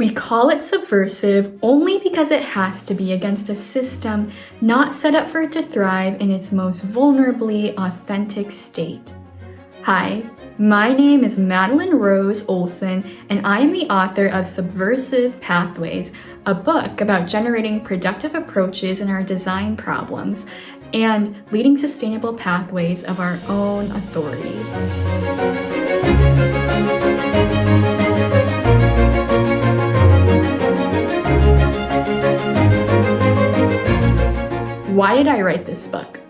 We call it subversive only because it has to be against a system not set up for it to thrive in its most vulnerably authentic state. Hi, my name is Madeleine Rose Olson, and I am the author of Subversive Pathways, a book about generating productive approaches in our design problems and leading sustainable pathways of our own authority. Why did I write this book?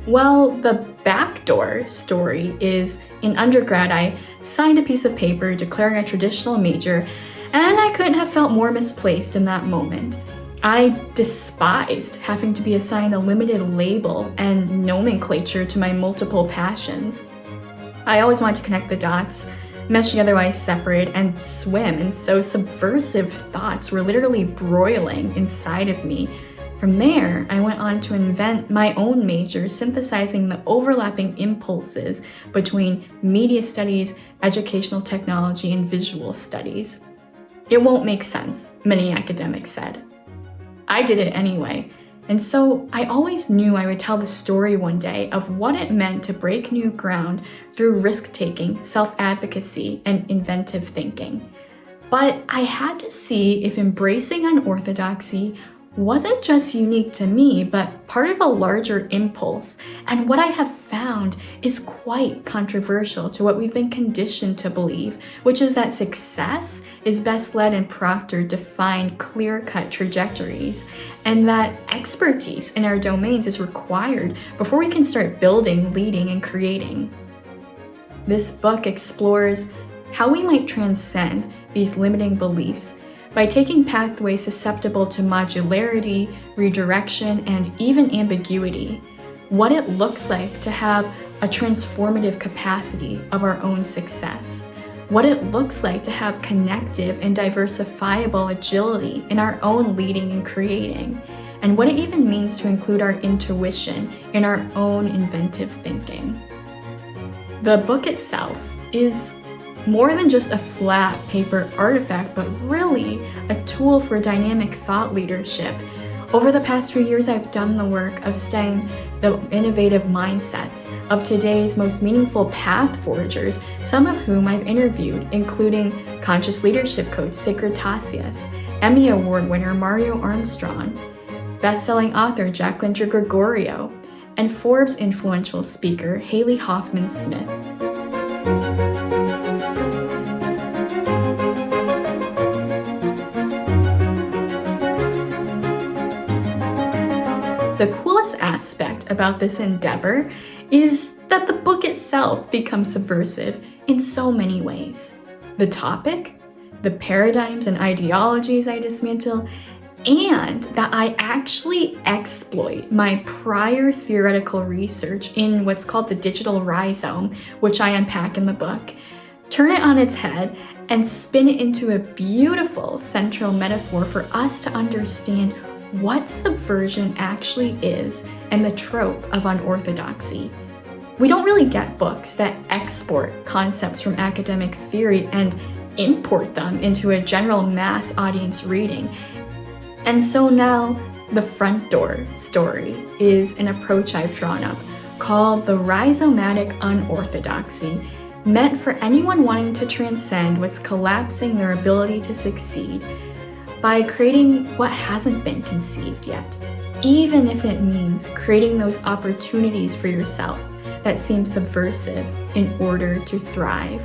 Well, the backdoor story is in undergrad, I signed a piece of paper declaring a traditional major, and I couldn't have felt more misplaced in that moment. I despised having to be assigned a limited label and nomenclature to my multiple passions. I always wanted to connect the dots, mesh the otherwise separate, and swim, and so subversive thoughts were literally broiling inside of me. From there, I went on to invent my own major, synthesizing the overlapping impulses between media studies, educational technology, and visual studies. It won't make sense, many academics said. I did it anyway, and so I always knew I would tell the story one day of what it meant to break new ground through risk-taking, self-advocacy, and inventive thinking. But I had to see if embracing unorthodoxy wasn't just unique to me, but part of a larger impulse. And what I have found is quite controversial to what we've been conditioned to believe, which is that success is best led in proctored, defined, clear-cut trajectories, and that expertise in our domains is required before we can start building, leading, and creating. This book explores how we might transcend these limiting beliefs by taking pathways susceptible to modularity, redirection, and even ambiguity, what it looks like to have a transformative capacity of our own success, what it looks like to have connective and diversifiable agility in our own leading and creating, and what it even means to include our intuition in our own inventive thinking. The book itself is more than just a flat paper artifact, but really a tool for dynamic thought leadership. Over the past few years, I've done the work of studying the innovative mindsets of today's most meaningful path forgers, some of whom I've interviewed, including conscious leadership coach Sigrid Tassias, Emmy Award winner Mario Armstrong, best-selling author Jacqueline Gregorio, and Forbes influential speaker Haley Hoffman-Smith. The coolest aspect about this endeavor is that the book itself becomes subversive in so many ways. The topic, the paradigms and ideologies I dismantle, and that I actually exploit my prior theoretical research in what's called the digital rhizome, which I unpack in the book, turn it on its head, and spin it into a beautiful central metaphor for us to understand what subversion actually is and the trope of unorthodoxy. We don't really get books that export concepts from academic theory and import them into a general mass audience reading. And so now the front door story is an approach I've drawn up called the rhizomatic unorthodoxy, meant for anyone wanting to transcend what's collapsing their ability to succeed by creating what hasn't been conceived yet, even if it means creating those opportunities for yourself that seem subversive in order to thrive.